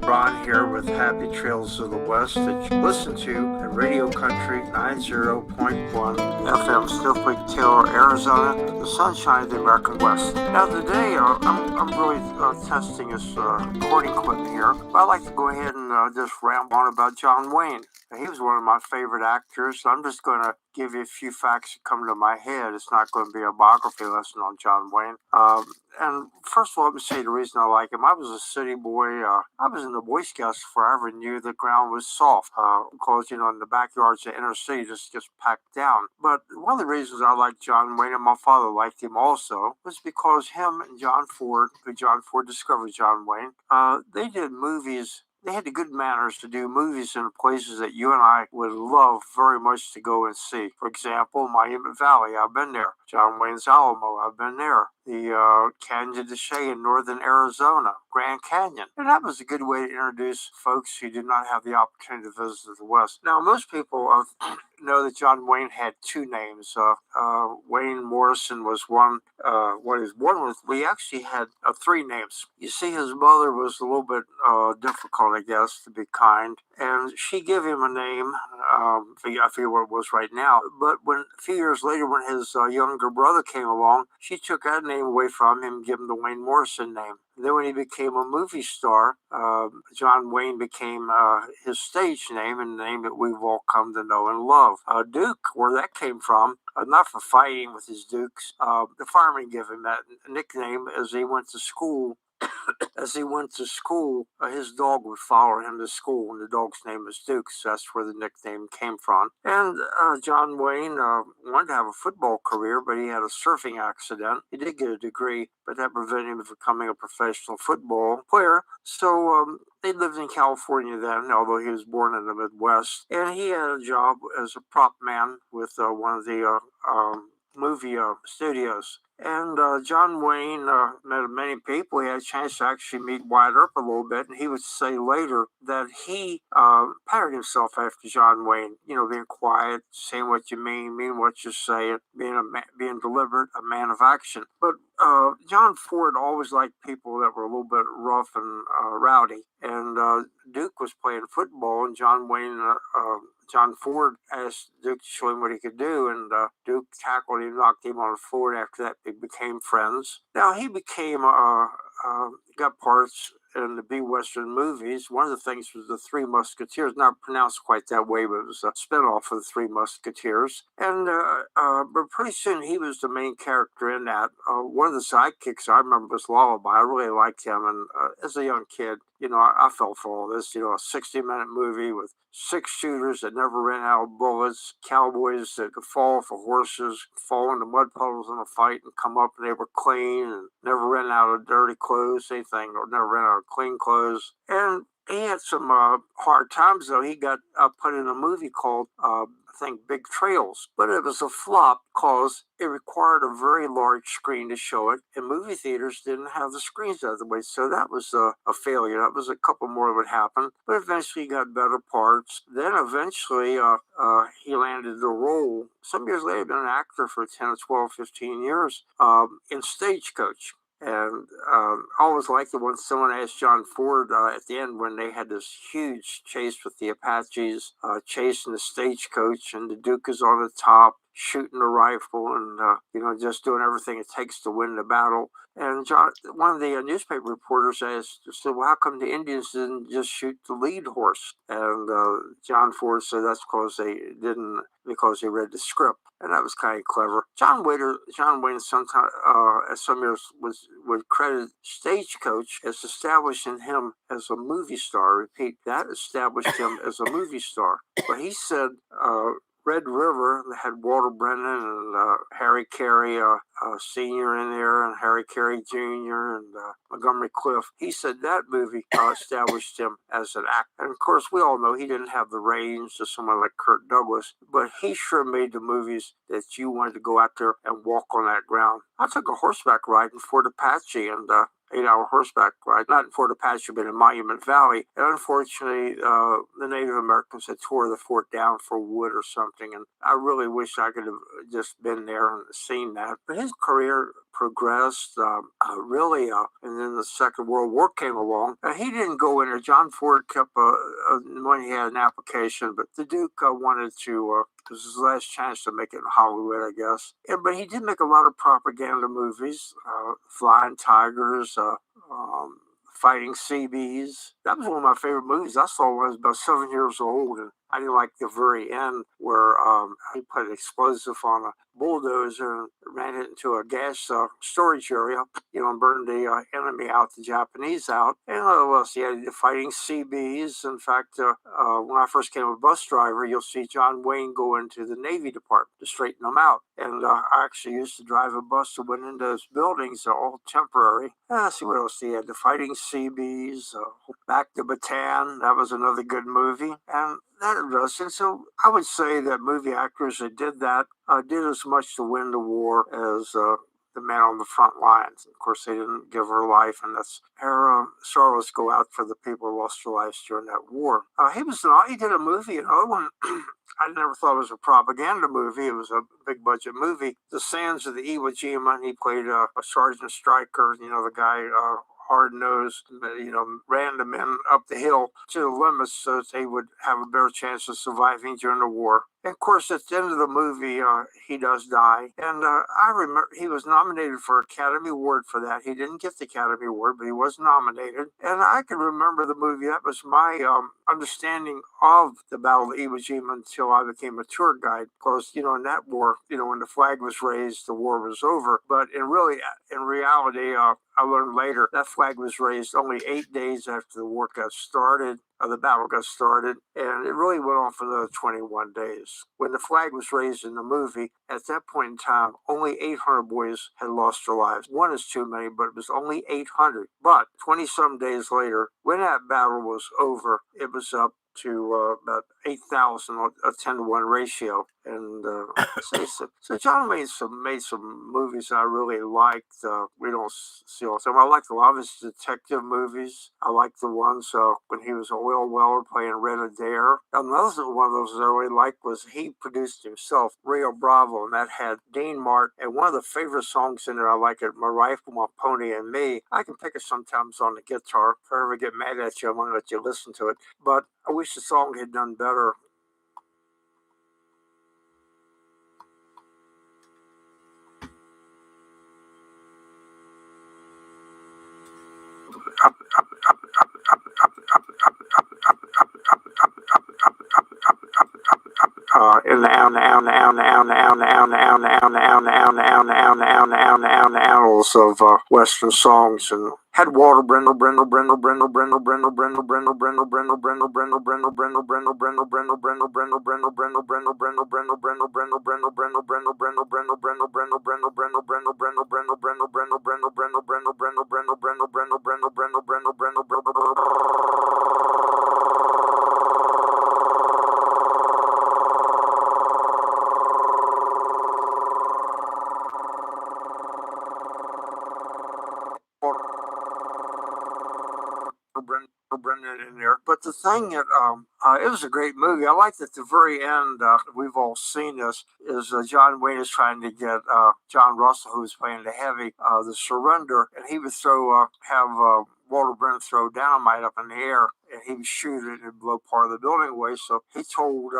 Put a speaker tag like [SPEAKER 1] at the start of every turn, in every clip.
[SPEAKER 1] Ron here with Happy Trails of the West that you listen to at Radio Country 90.1 FM, Snowflake, Taylor, Arizona, the sunshine of the American West. Now today I'm really testing this recording equipment here, but I'd like to go ahead and just ramble on about John Wayne. He was one of my favorite actors. So I'm just going to give you a few facts that come to my head. It's not going to be a biography lesson on John Wayne. And first of all, let me say the reason I like him. I was a city boy. I was in the Boy Scouts before I ever knew the ground was soft. Because, in the backyards of the inner city just gets packed down. But one of the reasons I liked John Wayne, and my father liked him also, was because him and John Ford, who John Ford discovered John Wayne, they did movies. They had the good manners to do movies in places that you and I would love very much to go and see. For example, Miami Valley, I've been there. John Wayne's Alamo, I've been there. The Canyon de Chelly in northern Arizona, Grand Canyon. And that was a good way to introduce folks who did not have the opportunity to visit the West. Now, most people know that John Wayne had two names. Wayne Morrison was one. What he was born with. We actually had three names. You see, his mother was a little bit difficult, I guess, to be kind, and she gave him a name. I forget what it was right now. But a few years later, when his younger brother came along, she took that name away from him and gave him the Wayne Morrison name. Then when he became a movie star, John Wayne became his stage name and the name that we've all come to know and love. Duke, where that came from, not for fighting with his dukes. The fireman gave him that nickname as he went to school. His dog would follow him to school, and the dog's name was Duke, so that's where the nickname came from. And John Wayne wanted to have a football career, but he had a surfing accident. He did get a degree, but that prevented him from becoming a professional football player. So they lived in California then, although he was born in the Midwest. And he had a job as a prop man with one of the movie studios. And John Wayne met many people. He had a chance to actually meet Wyatt Earp a little bit, and he would say later that he patterned himself after John Wayne. Being quiet, saying what you mean what you say, being deliberate, a man of action. But John Ford always liked people that were a little bit rough and rowdy. And Duke was playing football, and John Ford asked Duke to show him what he could do, and Duke tackled him, knocked him on the floor, and after that they became friends. Now he got parts in the B Western movies. One of the things was the Three Musketeers, not pronounced quite that way, but it was a spinoff of the Three Musketeers. And but pretty soon he was the main character in that. One of the sidekicks I remember was Lullaby. I really liked him, and as a young kid, I fell for all this. A 60-minute movie with 6 shooters that never ran out of bullets, cowboys that could fall for horses, fall into mud puddles in a fight and come up and they were clean and never ran out of dirty clothes, anything, or never ran out of clean clothes. And he had some hard times, though. He got put in a movie called, I think, Big Trails. But it was a flop because it required a very large screen to show it, and movie theaters didn't have the screens out of the way. So that was a failure. That was a couple more would happen. But eventually he got better parts. Then eventually he landed the role. Some years later, he'd been an actor for 10 or 12, 15 years in Stagecoach. And I always liked it when someone asked John Ford at the end when they had this huge chase with the Apaches, chasing the stagecoach, and the Duke is on the top, shooting the rifle, and just doing everything it takes to win the battle. And one of the newspaper reporters said, "Well, how come the Indians didn't just shoot the lead horse?" And John Ford said that's because they read the script. And that was kind of clever. John Wayne sometimes, at some years, would credit Stagecoach as establishing him as a movie star. I repeat, that established him as a movie star. But he said Red River had Walter Brennan and Harry Carey Sr. in there, and Harry Carey Jr. and Montgomery Clift. He said that movie established him as an actor. And of course, we all know he didn't have the range of someone like Kirk Douglas, but he sure made the movies that you wanted to go out there and walk on that ground. I took a horseback ride in Fort Apache, and 8-hour horseback ride, not in Fort Apache, but in Monument Valley. And unfortunately, the Native Americans had tore the fort down for wood or something, and I really wish I could have just been there and seen that. But his career progressed really, and then the Second World War came along. He didn't go in there. John Ford kept when he had an application, but the Duke wanted to. It was his last chance to make it in Hollywood, I guess. But he did make a lot of propaganda movies, Flying Tigers, Fighting Seabees. That was one of my favorite movies. I saw when I was about 7 years old, and I didn't like the very end where he put an explosive on a bulldozer and ran it into a gas storage area, and burned the enemy out, the Japanese out. And what else? He had the Fighting Seabees. In fact, when I first became a bus driver, you'll see John Wayne go into the Navy Department to straighten them out. And I actually used to drive a bus that went into those buildings, all temporary. See what else he had? The Fighting Seabees, Back to Bataan. That was another good movie. And that does. And so I would say that movie actors that did that did as much to win the war as the man on the front lines. Of course, they didn't give her life, and that's our sorrows go out for the people who lost their lives during that war. He did a movie, another one. I never thought it was a propaganda movie. It was a big budget movie. The Sands of the Iwo Jima. He played a Sergeant Stryker, the guy hard-nosed, ran the men up the hill to the limits so that they would have a better chance of surviving during the war. And of course, at the end of the movie, he does die. And I remember he was nominated for an Academy Award for that. He didn't get the Academy Award, but he was nominated. And I can remember the movie. That was my understanding of the Battle of Iwo Jima until I became a tour guide. Because, in that war, when the flag was raised, the war was over. But in reality, I learned later that flag was raised only 8 days after the war got started. The battle got started, and it really went on for another 21 days. When the flag was raised in the movie, at that point in time, only 800 boys had lost their lives. One is too many, but it was only 800. But 20-some days later, when that battle was over, it was up to about 8,000, a 10-to-1 ratio. And so John made some movies I really liked. We don't see all the time. I liked a lot of his detective movies. I liked the ones when he was a Will Weller playing Red Adair. Another one of those I really liked was he produced himself, Rio Bravo, and that had Dean Martin. And one of the favorite songs in there I like it, My Rifle, My Pony, and Me. I can pick it sometimes on the guitar. If I ever get mad at you, I'm going to let you listen to it. But I wish the song had done better. In the annals of Western songs, and had Walter Brindle, Brendan in there. But the thing that it was a great movie. I liked at the very end. We've all seen this. Is John Wayne is trying to get John Russell, who was playing the heavy, the surrender, and he would have Walter Brennan throw dynamite up in the air, and he would shoot it and blow part of the building away. So he told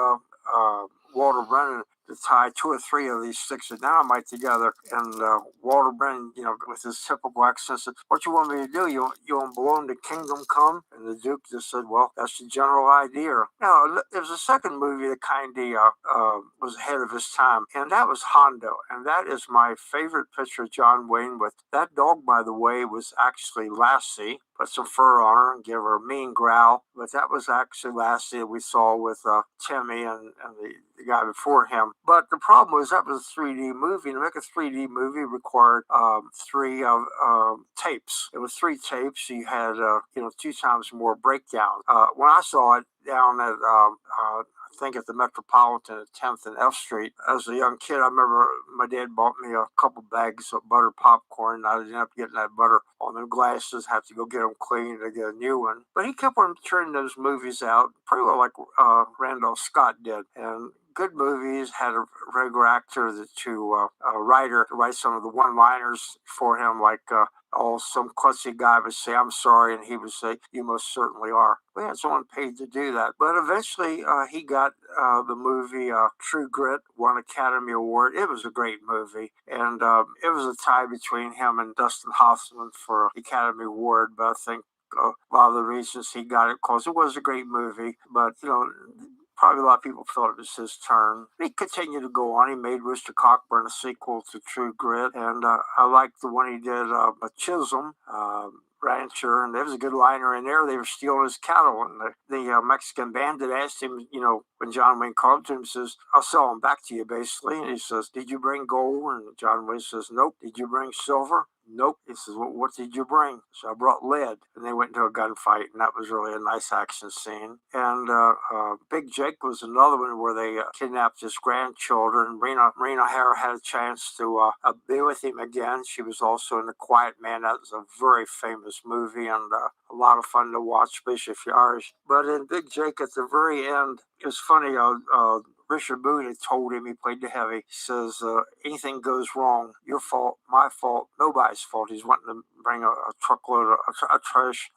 [SPEAKER 1] Walter Brennan to tie 2 or 3 of these sticks of dynamite together. And Walter Brennan, with his typical accent, said, "What you want me to do? You want to blow the kingdom come?" And the Duke just said, "Well, that's the general idea." Now, there's a second movie that kind of was ahead of his time, and that was Hondo. And that is my favorite picture of John Wayne with. That dog, by the way, was actually Lassie. Put some fur on her and give her a mean growl. But that was actually Lassie that we saw with Timmy and the guy before him. But the problem was that was a 3D movie. To make a 3D movie required 3 tapes. It was 3 tapes. You had 2 times more breakdown. When I saw it, down at I think at the Metropolitan at 10th and F Street. As a young kid, I remember my dad bought me a couple bags of butter popcorn. I ended up getting that butter on the glasses, had to go get them cleaned to get a new one. But he kept on turning those movies out, pretty well like Randolph Scott did. And good movies, had a regular actor a writer to write some of the one-liners for him, like some klutzy guy would say, "I'm sorry," and he would say, "You most certainly are." We had someone paid to do that. But eventually he got the movie True Grit, won Academy Award. It was a great movie. And it was a tie between him and Dustin Hoffman for the Academy Award. But I think a lot of the reasons he got it, because it was a great movie. But, probably a lot of people felt it was his turn. He continued to go on. He made Rooster Cockburn a sequel to True Grit, and I liked the one he did with Chisholm, rancher, and there was a good liner in there. They were stealing his cattle, and the Mexican bandit asked him, when John Wayne called to him, says, "I'll sell them back to you," basically. And he says, "Did you bring gold?" And John Wayne says, "Nope." "Did you bring silver?" "Nope." He says, "Well, what did you bring?" So I brought lead. And they went into a gunfight, and that was really a nice action scene. And Big Jake was another one where they kidnapped his grandchildren. Rena O'Hara had a chance to be with him again. She was also in The Quiet Man. That was a very famous movie and a lot of fun to watch, especially if you're Irish. But in Big Jake, at the very end, it was funny. Richard Boone had told him, he played the heavy, he says, anything goes wrong, your fault, my fault, nobody's fault. He's wanting to bring a truckload, a trash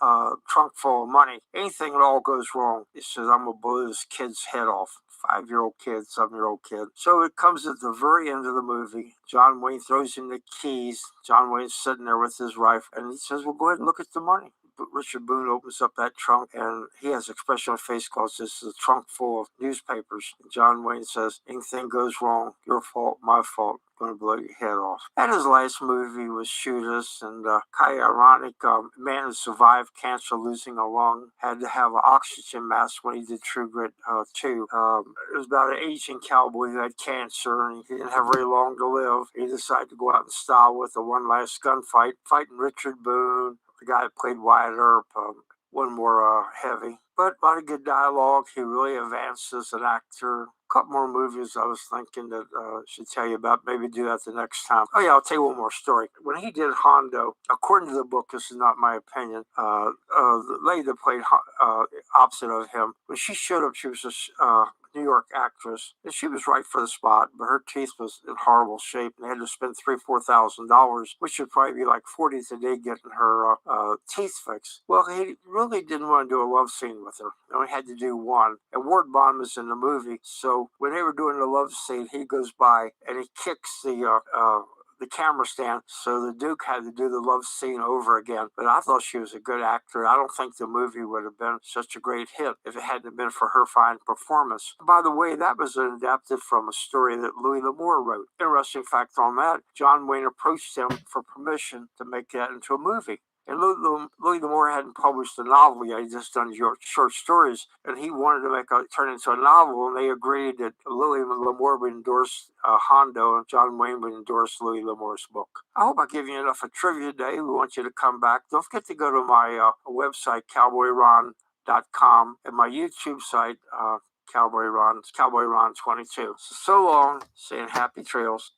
[SPEAKER 1] trunk full of money. Anything at all goes wrong, he says, I'm going to blow this kid's head off. 5-year-old kid, 7-year-old kid. So it comes at the very end of the movie. John Wayne throws him the keys. John Wayne's sitting there with his rifle, and he says, well, go ahead and look at the money. Richard Boone opens up that trunk, and he has an expression on his face called, this is a trunk full of newspapers. John Wayne says, anything goes wrong, your fault, my fault, I'm going to blow your head off. And his last movie was Shoot Us, and kind of ironic, man who survived cancer, losing a lung, had to have an oxygen mask when he did True Grit 2. It was about an aging cowboy who had cancer, and he didn't have very long to live. He decided to go out in style with the one last gunfight, fighting Richard Boone, the guy that played Wyatt Earp, one more heavy. But a lot of good dialogue. He really advanced as an actor. A couple more movies I was thinking that I should tell you about. Maybe do that the next time. Oh, yeah, I'll tell you one more story. When he did Hondo, according to the book, this is not my opinion, the lady that played opposite of him, when she showed up, she was a New York actress, and she was right for the spot, but her teeth was in horrible shape, and they had to spend $3,000-4,000, which would probably be like $40 today, getting her teeth fixed. Well, he really didn't want to do a love scene with her. He only had to do one. And Ward Bond was in the movie, so when they were doing the love scene, he goes by and he kicks the camera stand, so the Duke had to do the love scene over again. But I thought she was a good actor. I don't think the movie would have been such a great hit if it hadn't been for her fine performance. By the way, that was adapted from a story that Louis L'Amour wrote. Interesting fact on that, John Wayne approached him for permission to make that into a movie. And Louis L'Amour hadn't published a novel yet. He'd just done short stories. And he wanted to turn it into a novel. And they agreed that Louis L'Amour would endorse Hondo and John Wayne would endorse Louis L'Amour's book. I hope I give you enough of trivia today. We want you to come back. Don't forget to go to my website, cowboyron.com, and my YouTube site, Cowboy Ron. It's Cowboy Ron 22. So long, saying happy trails.